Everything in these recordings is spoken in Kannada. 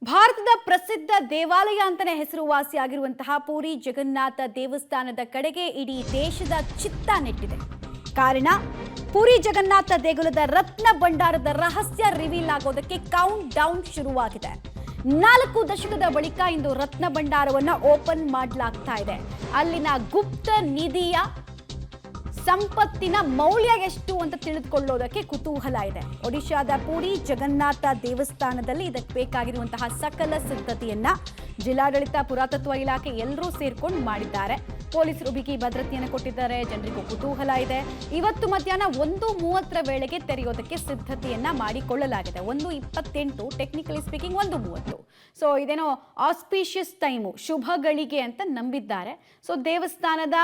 ಭಾರತದ ಪ್ರಸಿದ್ಧ ದೇವಾಲಯ ಅಂತಾನೆ ಹೆಸರುವಾಸಿಯಾಗಿರುವಂತಹ ಪೂರಿ ಜಗನ್ನಾಥ ದೇವಸ್ಥಾನದ ಕಡೆಗೆ ಇಡೀ ದೇಶದ ಚಿತ್ತ ನೆಟ್ಟಿದೆ. ಕಾರಣ ಪೂರಿ ಜಗನ್ನಾಥ ದೇಗುಲದ ರತ್ನ ಭಂಡಾರದ ರಹಸ್ಯ ರಿವೀಲ್ ಆಗೋದಕ್ಕೆ ಕೌಂಟ್ ಡೌನ್ ಶುರುವಾಗಿದೆ. 4 ದಶಕದ ಬಳಿಕ ಇಂದು ರತ್ನ ಭಂಡಾರವನ್ನ ಓಪನ್ ಮಾಡಲಾಗ್ತಾ ಇದೆ. ಅಲ್ಲಿನ ಗುಪ್ತ ನಿಧಿಯ ಸಂಪತ್ತಿನ ಮೌಲ್ಯ ಎಷ್ಟು ಅಂತ ತಿಳಿದುಕೊಳ್ಳೋದಕ್ಕೆ ಕುತೂಹಲ ಇದೆ. ಒಡಿಶಾದ ಪೂರಿ ಜಗನ್ನಾಥ ದೇವಸ್ಥಾನದಲ್ಲಿ ಇದಕ್ಕೆ ಬೇಕಾಗಿರುವಂತಹ ಸಕಲ ಸಿದ್ಧತೆಯನ್ನ ಜಿಲ್ಲಾಡಳಿತ, ಪುರಾತತ್ವ ಇಲಾಖೆ ಎಲ್ಲರೂ ಸೇರ್ಕೊಂಡು ಮಾಡಿದ್ದಾರೆ. ಪೊಲೀಸರು ಬಿಗಿ ಭದ್ರತೆಯನ್ನು ಕೊಟ್ಟಿದ್ದಾರೆ. ಜನರಿಗೂ ಕುತೂಹಲ ಇದೆ. ಇವತ್ತು ಮಧ್ಯಾಹ್ನ 1:30 ವೇಳೆಗೆ ತೆರೆಯೋದಕ್ಕೆ ಸಿದ್ಧತೆಯನ್ನ ಮಾಡಿಕೊಳ್ಳಲಾಗಿದೆ. 1:28 ಟೆಕ್ನಿಕಲಿ ಸ್ಪೀಕಿಂಗ್ 1:30. ಸೊ ಇದೇನೋ ಆಸ್ಪಿಷಿಯಸ್ ಟೈಮು, ಶುಭ ಗಳಿಗೆ ಅಂತ ನಂಬಿದ್ದಾರೆ. ಸೊ ದೇವಸ್ಥಾನದ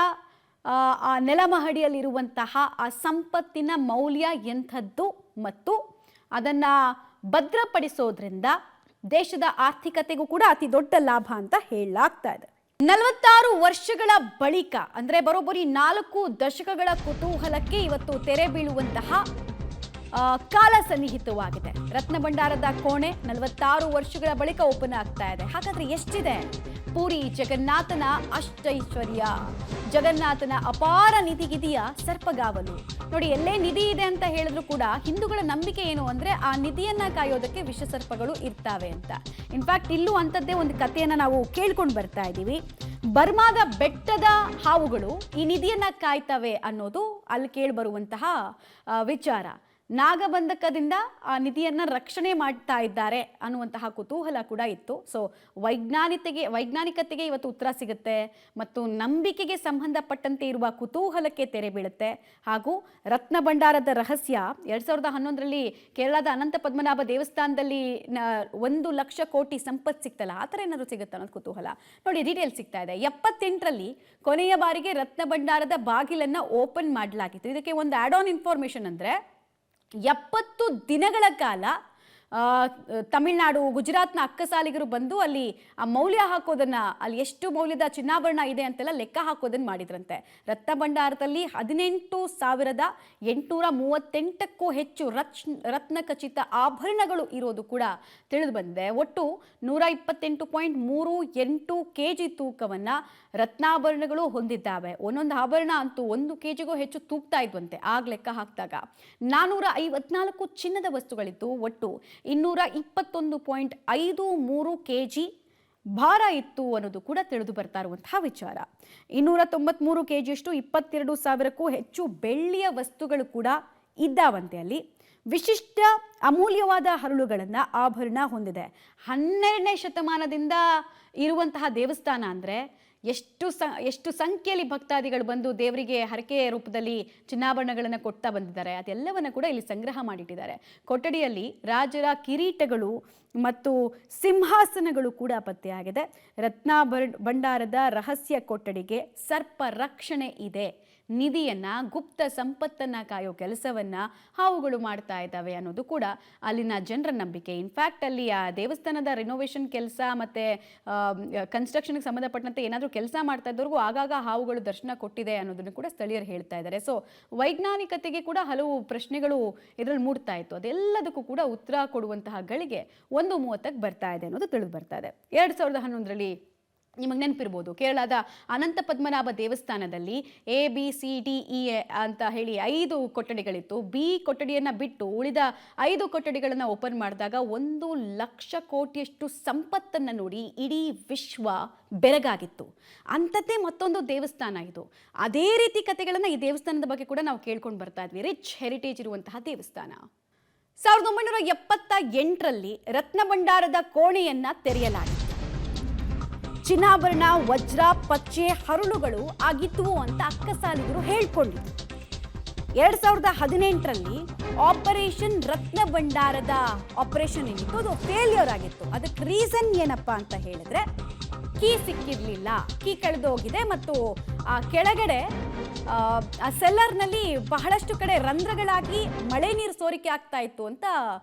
ಆ ನೆಲಮಹಡಿಯಲ್ಲಿರುವಂತಹ ಆ ಸಂಪತ್ತಿನ ಮೌಲ್ಯ ಎಂಥದ್ದು ಮತ್ತು ಅದನ್ನು ಭದ್ರಪಡಿಸೋದ್ರಿಂದ ದೇಶದ ಆರ್ಥಿಕತೆಗೂ ಕೂಡ ಅತಿ ದೊಡ್ಡ ಲಾಭ ಅಂತ ಹೇಳಲಾಗ್ತಾ ಇದೆ. 46 ವರ್ಷಗಳ ಬಳಿಕ ಅಂದರೆ ಬರೋಬ್ಬರಿ 4 ದಶಕಗಳ ಕುತೂಹಲಕ್ಕೆ ಇವತ್ತು ತೆರೆ ಬೀಳುವಂತಹ ಕಾಲ ಸನ್ನಿಹಿತವಾಗಿದೆ. ರತ್ನ ಭಂಡಾರದ ಕೋಣೆ 46 ವರ್ಷಗಳ ಬಳಿಕ ಓಪನ್ ಆಗ್ತಾ ಇದೆ. ಹಾಗಾದ್ರೆ ಎಷ್ಟಿದೆ ಪೂರಿ ಜಗನ್ನಾಥನ ಅಷ್ಟೈಶ್ವರ್ಯ, ಜಗನ್ನಾಥನ ಅಪಾರ ನಿಧಿಗಿದೆಯ ಸರ್ಪಗಾವಲು? ನೋಡಿ, ಎಲ್ಲೇ ನಿಧಿ ಇದೆ ಅಂತ ಹೇಳಿದ್ರು ಕೂಡ ಹಿಂದೂಗಳ ನಂಬಿಕೆ ಏನು ಅಂದ್ರೆ ಆ ನಿಧಿಯನ್ನ ಕಾಯೋದಕ್ಕೆ ವಿಷಸರ್ಪಗಳು ಇರ್ತಾವೆ ಅಂತ. ಇನ್ಫ್ಯಾಕ್ಟ್ ಇಲ್ಲೂ ಅಂಥದ್ದೇ ಒಂದು ಕಥೆಯನ್ನ ನಾವು ಕೇಳ್ಕೊಂಡು ಬರ್ತಾ ಇದ್ದೀವಿ. ಬರ್ಮಾದ ಬೆಟ್ಟದ ಹಾವುಗಳು ಈ ನಿಧಿಯನ್ನ ಕಾಯ್ತವೆ ಅನ್ನೋದು ಅಲ್ಲಿ ಕೇಳಿಬರುವಂತಹ ವಿಚಾರ. ನಾಗಬಂಧಕದಿಂದ ಆ ನಿಧಿಯನ್ನು ರಕ್ಷಣೆ ಮಾಡ್ತಾ ಇದ್ದಾರೆ ಅನ್ನುವಂತಹ ಕುತೂಹಲ ಕೂಡ ಇತ್ತು. ಸೊ ವೈಜ್ಞಾನಿಕತೆಗೆ ಇವತ್ತು ಉತ್ತರ ಸಿಗುತ್ತೆ ಮತ್ತು ನಂಬಿಕೆಗೆ ಸಂಬಂಧಪಟ್ಟಂತೆ ಇರುವ ಕುತೂಹಲಕ್ಕೆ ತೆರೆ ಬೀಳುತ್ತೆ. ಹಾಗೂ ರತ್ನ ಭಂಡಾರದ ರಹಸ್ಯ 2011ರಲ್ಲಿ ಕೇರಳದ ಅನಂತ ಪದ್ಮನಾಭ ದೇವಸ್ಥಾನದಲ್ಲಿ 1 ಲಕ್ಷ ಕೋಟಿ ಸಂಪತ್ತು ಸಿಕ್ತಲ್ಲ, ಆ ಥರ ಏನಾದ್ರು ಸಿಗುತ್ತೆ ಅನ್ನೋದು ಕುತೂಹಲ. ನೋಡಿ, ಡೀಟೇಲ್ ಸಿಗ್ತಾ ಇದೆ. 78ರಲ್ಲಿ ಕೊನೆಯ ಬಾರಿಗೆ ರತ್ನ ಭಂಡಾರದ ಬಾಗಿಲನ್ನು ಓಪನ್ ಮಾಡಲಾಗಿತ್ತು. ಇದಕ್ಕೆ ಒಂದು ಆಡ್ ಆನ್ ಇನ್ಫಾರ್ಮೇಷನ್ ಅಂದರೆ 70 ದಿನಗಳ ಕಾಲ ತಮಿಳುನಾಡು, ಗುಜರಾತ್ನ ಅಕ್ಕಸಾಲಿಗರು ಬಂದು ಅಲ್ಲಿ ಆ ಮೌಲ್ಯ ಹಾಕೋದನ್ನ, ಅಲ್ಲಿ ಎಷ್ಟು ಮೌಲ್ಯದ ಚಿನ್ನಾಭರಣ ಇದೆ ಅಂತೆಲ್ಲ ಲೆಕ್ಕ ಹಾಕೋದನ್ನು ಮಾಡಿದ್ರಂತೆ. ರತ್ನ ಭಂಡಾರದಲ್ಲಿ 18,838ಕ್ಕೂ ಹೆಚ್ಚು ರತ್ನ ಖಚಿತ ಆಭರಣಗಳು ಇರೋದು ಕೂಡ ತಿಳಿದು ಬಂದಿದೆ. ಒಟ್ಟು 128.38 kg ತೂಕವನ್ನು ರತ್ನಾಭರಣಗಳು ಹೊಂದಿದ್ದಾವೆ. ಒಂದೊಂದು ಆಭರಣ ಅಂತೂ 1 kgಗೂ ಹೆಚ್ಚು ತೂಗ್ತಾ ಇದ್ವಂತೆ ಆಗ ಲೆಕ್ಕ ಹಾಕಿದಾಗ. 454 ಚಿನ್ನದ ವಸ್ತುಗಳಿತ್ತು. ಒಟ್ಟು 221.53 kg ಭಾರ ಇತ್ತು ಅನ್ನೋದು ಕೂಡ ತಿಳಿದು ಬರ್ತಾ ಇರುವಂತಹ ವಿಚಾರ. 293 kgಯಷ್ಟು 22,000ಕ್ಕೂ ಹೆಚ್ಚು ಬೆಳ್ಳಿಯ ವಸ್ತುಗಳು ಕೂಡ ಇದ್ದಾವಂತೆ. ಅಲ್ಲಿ ವಿಶಿಷ್ಟ ಅಮೂಲ್ಯವಾದ ಹರಳುಗಳನ್ನು ಆಭರಣ ಹೊಂದಿದೆ. 12ನೇ ಶತಮಾನದಿಂದ ಇರುವಂತಹ ದೇವಸ್ಥಾನ ಅಂದರೆ ಎಷ್ಟು ಸಂಖ್ಯೆಯಲ್ಲಿ ಭಕ್ತಾದಿಗಳು ಬಂದು ದೇವರಿಗೆ ಹರಕೆ ರೂಪದಲ್ಲಿ ಚಿನ್ನಾಭರಣಗಳನ್ನು ಕೊಡ್ತಾ ಬಂದಿದ್ದಾರೆ. ಅದೆಲ್ಲವನ್ನು ಕೂಡ ಇಲ್ಲಿ ಸಂಗ್ರಹ ಮಾಡಿಟ್ಟಿದ್ದಾರೆ. ಕೊಠಡಿಯಲ್ಲಿ ರಾಜರ ಕಿರೀಟಗಳು ಮತ್ತು ಸಿಂಹಾಸನಗಳು ಕೂಡ ಪತ್ತೆಯಾಗಿದೆ. ಭಂಡಾರದ ರಹಸ್ಯ ಕೊಠಡಿಗೆ ಸರ್ಪ ರಕ್ಷಣೆ ಇದೆ. ನಿಧಿಯನ್ನ, ಗುಪ್ತ ಸಂಪತ್ತನ್ನ ಕಾಯೋ ಕೆಲಸವನ್ನ ಹಾವುಗಳು ಮಾಡ್ತಾ ಇದ್ದಾವೆ ಅನ್ನೋದು ಕೂಡ ಅಲ್ಲಿನ ಜನರ ನಂಬಿಕೆ. ಇನ್ಫ್ಯಾಕ್ಟ್ ಅಲ್ಲಿ ಆ ದೇವಸ್ಥಾನದ ರಿನೋವೇಷನ್ ಕೆಲಸ ಮತ್ತೆ ಕನ್ಸ್ಟ್ರಕ್ಷನ್ಗೆ ಸಂಬಂಧಪಟ್ಟಂತೆ ಏನಾದರೂ ಕೆಲಸ ಮಾಡ್ತಾ ಇದ್ದವ್ರಿಗೂ ಆಗಾಗ ಹಾವುಗಳು ದರ್ಶನ ಕೊಟ್ಟಿದೆ ಅನ್ನೋದನ್ನು ಕೂಡ ಸ್ಥಳೀಯರು ಹೇಳ್ತಾ ಇದ್ದಾರೆ. ಸೊ ವೈಜ್ಞಾನಿಕತೆಗೆ ಕೂಡ ಹಲವು ಪ್ರಶ್ನೆಗಳು ಇದರಲ್ಲಿ ಮೂಡ್ತಾ ಇತ್ತು. ಅದೆಲ್ಲದಕ್ಕೂ ಕೂಡ ಉತ್ತರ ಕೊಡುವಂತಹ ಗಳಿಗೆ 1:30ಕ್ಕೆ ಬರ್ತಾ ಇದೆ ಅನ್ನೋದು ತಿಳಿದು ಬರ್ತಾ ಇದೆ. 2011ರಲ್ಲಿ ನಿಮಗೆ ನೆನಪಿರ್ಬೋದು, ಕೇರಳದ ಅನಂತ ಪದ್ಮನಾಭ ದೇವಸ್ಥಾನದಲ್ಲಿ ABCDE ಅಂತ ಹೇಳಿ 5 ಕೊಠಡಿಗಳಿತ್ತು. ಬಿ ಕೊಠಡಿಯನ್ನು ಬಿಟ್ಟು ಉಳಿದ 5 ಕೊಠಡಿಗಳನ್ನು ಓಪನ್ ಮಾಡಿದಾಗ 1 ಲಕ್ಷ ಕೋಟಿಯಷ್ಟು ಸಂಪತ್ತನ್ನು ನೋಡಿ ಇಡೀ ವಿಶ್ವ ಬೆರಗಾಗಿತ್ತು. ಅಂಥದ್ದೇ ಮತ್ತೊಂದು ದೇವಸ್ಥಾನ ಇದು. ಅದೇ ರೀತಿ ಕಥೆಗಳನ್ನು ಈ ದೇವಸ್ಥಾನದ ಬಗ್ಗೆ ಕೂಡ ನಾವು ಕೇಳ್ಕೊಂಡು ಬರ್ತಾ ಇದ್ವಿ. ರಿಚ್ ಹೆರಿಟೇಜ್ ಇರುವಂತಹ ದೇವಸ್ಥಾನ. 1978ರಲ್ಲಿ ರತ್ನ ಭಂಡಾರದ ಕೋಣೆಯನ್ನ ತೆರೆಯಲಾಗಿತ್ತು. ಚಿನ್ನಾಭರಣ, ವಜ್ರ, ಪಚ್ಚೆ, ಹರಳುಗಳು ಆಗಿದ್ವು ಅಂತ ಅಕ್ಕಸಾಲಿಗರು ಹೇಳ್ಕೊಂಡಿದ್ರು. 2018ರಲ್ಲಿ ಆಪರೇಷನ್ ರತ್ನ ಭಂಡಾರದ ಆಪರೇಷನ್ ಏನಿತ್ತು ಅದು ಫೇಲ್ಯೂರ್ ಆಗಿತ್ತು. ಅದಕ್ಕೆ ರೀಸನ್ ಏನಪ್ಪ ಅಂತ ಹೇಳಿದ್ರೆ ಕೀ ಸಿಕ್ಕಿರಲಿಲ್ಲ, ಕೀ ಕಳೆದೋಗಿದೆ ಮತ್ತು ಆ ಕೆಳಗಡೆ ಆ ಸೆಲ್ಲರ್ನಲ್ಲಿ ಬಹಳಷ್ಟು ಕಡೆ ರಂಧ್ರಗಳಾಗಿ ಮಳೆ ನೀರು ಸೋರಿಕೆ ಆಗ್ತಾ ಇತ್ತು ಅಂತ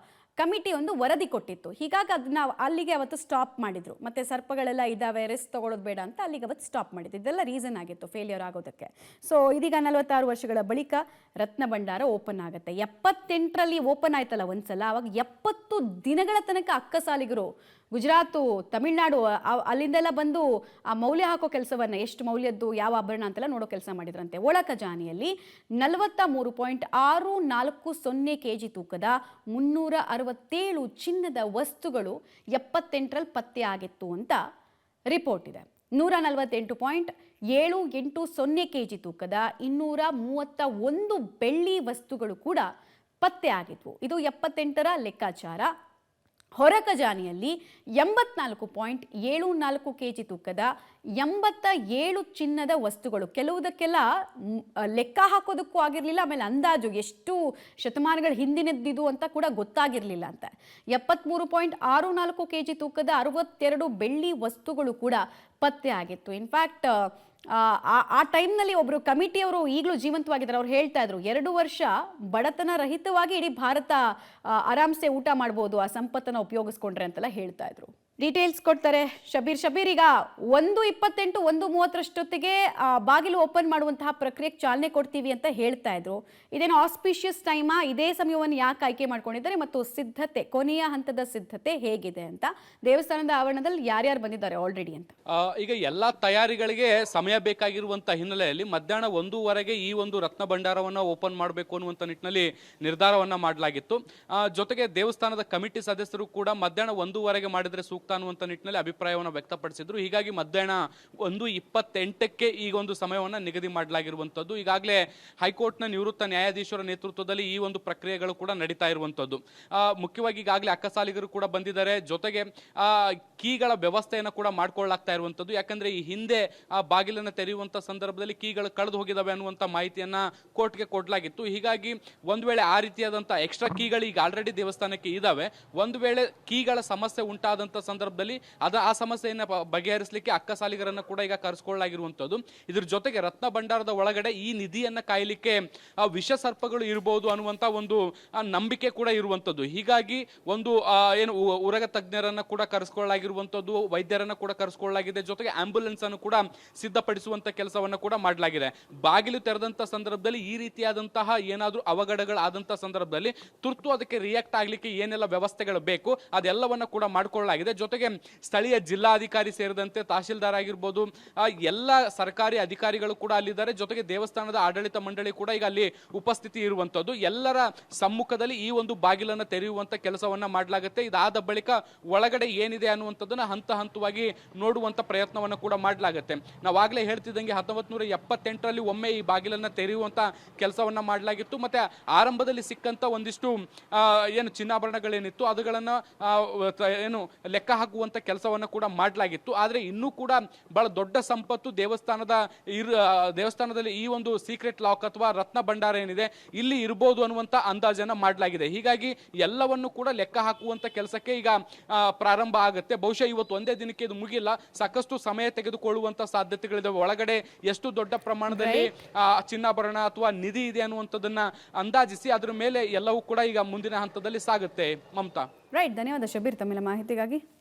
ಕಮಿಟಿ ಒಂದು ವರದಿ ಕೊಟ್ಟಿತ್ತು. ಹೀಗಾಗಿ ಅದನ್ನ ಅಲ್ಲಿಗೆ ಅವತ್ತು ಸ್ಟಾಪ್ ಮಾಡಿದ್ರು. ಮತ್ತೆ ಸರ್ಪಗಳೆಲ್ಲ ಇದ್ದಾವೆ, ರಿಸ್ಕ್ ತಗೊಳ್ಳೋದು ಬೇಡ ಅಂತ ಅಲ್ಲಿಗೆ ಅವತ್ತು ಸ್ಟಾಪ್ ಮಾಡಿದ್ರು. ಇದೆಲ್ಲ ರೀಸನ್ ಆಗಿತ್ತು ಫೇಲ್ಯೂರ್ ಆಗೋದಕ್ಕೆ. ಸೊ ಇದೀಗ 46 ವರ್ಷಗಳ ಬಳಿಕ ರತ್ನ ಭಂಡಾರ ಓಪನ್ ಆಗುತ್ತೆ. 78ರಲ್ಲಿ ಓಪನ್ ಆಯ್ತಲ್ಲ ಒಂದ್ಸಲ, ಅವಾಗ 70 ದಿನಗಳ ತನಕ ಅಕ್ಕಸಾಲಿಗರು ಗುಜರಾತು, ತಮಿಳ್ನಾಡು ಅಲ್ಲಿಂದೆಲ್ಲ ಬಂದು ಆ ಮೌಲ್ಯ ಹಾಕೋ ಕೆಲಸವನ್ನ, ಎಷ್ಟು ಮೌಲ್ಯದ್ದು ಯಾವ ಆಭರಣ ಅಂತೆಲ್ಲ ನೋಡೋ ಕೆಲಸ ಮಾಡಿದ್ರಂತೆ. ಒಳ ಖಜಾನೆಯಲ್ಲಿ 43.640 kg ತೂಕದ 367 ಚಿನ್ನದ ವಸ್ತುಗಳು 78ರಲ್ಲಿ ಪತ್ತೆ ಆಗಿತ್ತು ಅಂತ ರಿಪೋರ್ಟ್ ಇದೆ. 148.780 kg ತೂಕದ 231 ಬೆಳ್ಳಿ ವಸ್ತುಗಳು ಕೂಡ ಪತ್ತೆ ಆಗಿದ್ವು. ಇದು 78ರ ಲೆಕ್ಕಾಚಾರ. ಹೊರ ಖಜಾನೆಯಲ್ಲಿ 84.74 kg ತೂಕದ 87 ಚಿನ್ನದ ವಸ್ತುಗಳು, ಕೆಲವುದಕ್ಕೆಲ್ಲ ಲೆಕ್ಕ ಹಾಕೋದಕ್ಕೂ ಆಗಿರಲಿಲ್ಲ, ಆಮೇಲೆ ಅಂದಾಜು ಎಷ್ಟು ಶತಮಾನಗಳ ಹಿಂದಿನದ್ದಿದು ಅಂತ ಕೂಡ ಗೊತ್ತಾಗಿರಲಿಲ್ಲ ಅಂತ. 73.64 kg ತೂಕದ 62 ಬೆಳ್ಳಿ ವಸ್ತುಗಳು ಕೂಡ ಪತ್ತೆ ಆಗಿತ್ತು. ಇನ್ಫ್ಯಾಕ್ಟ್ ಆ ಟೈಮ್ನಲ್ಲಿ ಒಬ್ಬರು ಕಮಿಟಿಯವರು ಈಗಲೂ ಜೀವಂತವಾಗಿದ್ದಾರೆ. ಅವ್ರು ಹೇಳ್ತಾ ಇದ್ರು 2 ವರ್ಷ ಬಡತನ ರಹಿತವಾಗಿ ಇಡೀ ಭಾರತ ಆರಾಮ್ಸೆ ಊಟ ಮಾಡ್ಬೋದು ಆ ಸಂಪತ್ತನ್ನು ಉಪಯೋಗಿಸ್ಕೊಂಡ್ರೆ ಅಂತೆಲ್ಲ ಹೇಳ್ತಾ ಇದ್ರು. ಡೀಟೇಲ್ಸ್ ಕೊಡ್ತಾರೆ ಶಬೀರ್. ಈಗ 1:28, 1:30 ಬಾಗಿಲು ಓಪನ್ ಮಾಡುವಂತಹ ಪ್ರಕ್ರಿಯೆಗೆ ಚಾಲನೆ ಕೊಡ್ತೀವಿ ಅಂತ ಹೇಳ್ತಾ ಇದ್ರು. ಇದೇನು ಆಸ್ಪಿಷಿಯಸ್ ಟೈಮಾ? ಇದೇ ಸಮಯವನ್ನು ಯಾಕೆ ಆಯ್ಕೆ ಮಾಡ್ಕೊಂಡಿದ್ದಾರೆ ಮತ್ತು ಸಿದ್ಧತೆ, ಕೊನೆಯ ಹಂತದ ಸಿದ್ಧತೆ ಹೇಗಿದೆ ಅಂತ, ದೇವಸ್ಥಾನದ ಆವರಣದಲ್ಲಿ ಯಾರ್ಯಾರು ಬಂದಿದ್ದಾರೆ ಆಲ್ರೆಡಿ ಅಂತ? ಈಗ ಎಲ್ಲಾ ತಯಾರಿಗಳಿಗೆ ಸಮಯ ಬೇಕಾಗಿರುವಂತ ಹಿನ್ನೆಲೆಯಲ್ಲಿ ಮಧ್ಯಾಹ್ನ 1:00 ಈ ಒಂದು ರತ್ನ ಭಂಡಾರವನ್ನ ಓಪನ್ ಮಾಡಬೇಕು ಅನ್ನುವಂತ ನಿಟ್ಟಿನಲ್ಲಿ ನಿರ್ಧಾರವನ್ನ ಮಾಡಲಾಗಿತ್ತು. ಜೊತೆಗೆ ದೇವಸ್ಥಾನದ ಕಮಿಟಿ ಸದಸ್ಯರು ಕೂಡ ಮಧ್ಯಾಹ್ನ 1:00 ಮಾಡಿದ್ರೆ ಸೂಕ್ತ ಅನ್ನುವಂತ ನಿಟ್ಟಿನಲ್ಲಿ ಅಭಿಪ್ರಾಯವನ್ನು ವ್ಯಕ್ತಪಡಿಸಿದ್ರು. ಹೀಗಾಗಿ ಮಧ್ಯಾಹ್ನ 1:28 ಈಗ ಒಂದು ಸಮಯವನ್ನ ನಿಗದಿ ಮಾಡಲಾಗಿರುವಂತದ್ದು. ಈಗಾಗಲೇ ಹೈಕೋರ್ಟ್ನ ನಿವೃತ್ತ ನ್ಯಾಯಾಧೀಶರ ನೇತೃತ್ವದಲ್ಲಿ ಈ ಒಂದು ಪ್ರಕ್ರಿಯೆಗಳು ಕೂಡ ನಡೀತಾ ಇರುವಂತದ್ದು. ಮುಖ್ಯವಾಗಿ ಈಗಾಗಲೇ ಅಕ್ಕಸಾಲಿಗರು ಕೂಡ ಬಂದಿದ್ದಾರೆ. ಜೊತೆಗೆ ಕೀಗಳ ವ್ಯವಸ್ಥೆಯನ್ನು ಕೂಡ ಮಾಡ್ಕೊಳ್ಳಾಗ್ತಾ ಇರುವಂತದ್ದು. ಯಾಕಂದ್ರೆ ಈ ಹಿಂದೆ ಆ ಬಾಗಿಲನ್ನು ತೆರೆಯುವಂತ ಸಂದರ್ಭದಲ್ಲಿ ಕೀಗಳು ಕಳೆದು ಹೋಗಿದಾವೆ ಅನ್ನುವಂತ ಮಾಹಿತಿಯನ್ನ ಕೋರ್ಟ್ಗೆ ಕೊಡಲಾಗಿತ್ತು. ಹೀಗಾಗಿ ಒಂದು ವೇಳೆ ಆ ರೀತಿಯಾದಂತಹ ಎಕ್ಸ್ಟ್ರಾ ಕೀಗಳು ಈಗ ಆಲ್ರೆಡಿ ದೇವಸ್ಥಾನಕ್ಕೆ ಇದಾವೆ, ಒಂದು ವೇಳೆ ಕೀಗಳ ಸಮಸ್ಯೆ ಉಂಟಾದಂತ ಸಂದರ್ಭದಲ್ಲಿ ಆ ಸಮಸ್ಯೆಯನ್ನು ಬಗೆಹರಿಸಲಿಕ್ಕೆ ಅಕ್ಕಸಾಲಿಗರನ್ನ ಕೂಡ ಈಗ ಕರೆಸ್ಕೊಳ್ಳಲಾಗಿರುವಂತದ್ದು. ಇದ್ರ ಜೊತೆಗೆ ರತ್ನ ಭಂಡಾರದ ಒಳಗಡೆ ಈ ನಿಧಿಯನ್ನ ಕಾಯಲಿಕ್ಕೆ ವಿಷ ಸರ್ಪಗಳು ಇರಬಹುದು ಅನ್ನುವಂತ ಒಂದು ನಂಬಿಕೆ ಕೂಡ ಇರುವಂತದ್ದು. ಹೀಗಾಗಿ ಒಂದು ಏನು ಉರಗ ತಜ್ಞರನ್ನ ಕೂಡ ಕರೆಸ್ಕೊಳ್ಳಲಾಗಿರುವಂತದ್ದು, ವೈದ್ಯರನ್ನ ಕೂಡ ಕರೆಸ್ಕೊಳ್ಳಲಾಗಿದೆ. ಜೊತೆಗೆ ಆಂಬ್ಯುಲೆನ್ಸ್ ಅನ್ನು ಕೂಡ ಸಿದ್ಧಪಡಿಸುವಂತ ಕೆಲಸವನ್ನ ಕೂಡ ಮಾಡಲಾಗಿದೆ. ಬಾಗಿಲು ತೆರೆದಂತ ಸಂದರ್ಭದಲ್ಲಿ ಈ ರೀತಿಯಾದಂತಹ ಏನಾದ್ರೂ ಅವಘಡಗಳಾದಂತಹ ಸಂದರ್ಭದಲ್ಲಿ ತುರ್ತು ಅದಕ್ಕೆ ರಿಯಾಕ್ಟ್ ಆಗ್ಲಿಕ್ಕೆ ಏನೆಲ್ಲ ವ್ಯವಸ್ಥೆಗಳು ಬೇಕು ಅದೆಲ್ಲವನ್ನ ಕೂಡ ಮಾಡಿಕೊಳ್ಳಲಾಗಿದೆ. ಜೊತೆಗೆ ಸ್ಥಳೀಯ ಜಿಲ್ಲಾಧಿಕಾರಿ ಸೇರಿದಂತೆ ತಹಶೀಲ್ದಾರ್ ಆಗಿರ್ಬೋದು, ಎಲ್ಲ ಸರ್ಕಾರಿ ಅಧಿಕಾರಿಗಳು ಕೂಡ ಅಲ್ಲಿದ್ದಾರೆ. ಜೊತೆಗೆ ದೇವಸ್ಥಾನದ ಆಡಳಿತ ಮಂಡಳಿ ಕೂಡ ಈಗ ಅಲ್ಲಿ ಉಪಸ್ಥಿತಿ ಇರುವಂತದ್ದು. ಎಲ್ಲರ ಸಮ್ಮುಖದಲ್ಲಿ ಈ ಒಂದು ಬಾಗಿಲನ್ನು ತೆರೆಯುವಂತ ಕೆಲಸವನ್ನ ಮಾಡಲಾಗುತ್ತೆ. ಇದಾದ ಬಳಿಕ ಒಳಗಡೆ ಏನಿದೆ ಅನ್ನುವಂಥದ್ದನ್ನ ಹಂತ ಹಂತವಾಗಿ ನೋಡುವಂತ ಪ್ರಯತ್ನವನ್ನು ಕೂಡ ಮಾಡಲಾಗುತ್ತೆ. ನಾವಾಗಲೇ ಹೇಳ್ತಿದ್ದಂಗೆ 1978ರಲ್ಲಿ ಒಮ್ಮೆ ಈ ಬಾಗಿಲನ್ನ ತೆರೆಯುವಂತ ಕೆಲಸವನ್ನ ಮಾಡಲಾಗಿತ್ತು. ಮತ್ತೆ ಆರಂಭದಲ್ಲಿ ಸಿಕ್ಕಂತ ಒಂದಿಷ್ಟು ಏನು ಚಿನ್ನಾಭರಣಗಳೇನಿತ್ತು ಅದುಗಳನ್ನ ಏನು ಲೆಕ್ಕ ಹಾಕುವಂತ ಕೆಲಸವನ್ನ ಕೂಡ ಮಾಡಲಾಗಿತ್ತು. ಆದ್ರೆ ಇನ್ನೂ ಕೂಡ ಬಹಳ ದೊಡ್ಡ ಸಂಪತ್ತು ದೇವಸ್ಥಾನದಲ್ಲಿ ಈ ಒಂದು ಸೀಕ್ರೆಟ್ ಲಾಕ್ ಅಥವಾ ರತ್ನ ಭಂಡಾರ ಏನಿದೆ ಇಲ್ಲಿ ಇರಬಹುದು ಅನ್ನುವಂತ ಅಂದಾಜನ್ನ ಮಾಡಲಾಗಿದೆ. ಹೀಗಾಗಿ ಎಲ್ಲವನ್ನು ಕೂಡ ಲೆಕ್ಕ ಹಾಕುವಂತ ಕೆಲಸಕ್ಕೆ ಈಗ ಪ್ರಾರಂಭ ಆಗುತ್ತೆ. ಬಹುಶಃ ಇವತ್ತು ಒಂದೇ ದಿನಕ್ಕೆ ಇದು ಮುಗಿಲ್ಲ, ಸಾಕಷ್ಟು ಸಮಯ ತೆಗೆದುಕೊಳ್ಳುವಂತ ಸಾಧ್ಯತೆಗಳಿದಾವೆ. ಒಳಗಡೆ ಎಷ್ಟು ದೊಡ್ಡ ಪ್ರಮಾಣದಲ್ಲಿ ಚಿನ್ನಾಭರಣ ಅಥವಾ ನಿಧಿ ಇದೆ ಅನ್ನುವಂಥದ್ದನ್ನ ಅಂದಾಜಿಸಿ ಅದ್ರ ಮೇಲೆ ಎಲ್ಲವೂ ಕೂಡ ಈಗ ಮುಂದಿನ ಹಂತದಲ್ಲಿ ಸಾಗುತ್ತೆ. ಮಮತಾ. ರೈಟ್, ಧನ್ಯವಾದ ಶಬೀರ್ ತಮ್ಮೆಲ್ಲ ಮಾಹಿತಿಗಾಗಿ.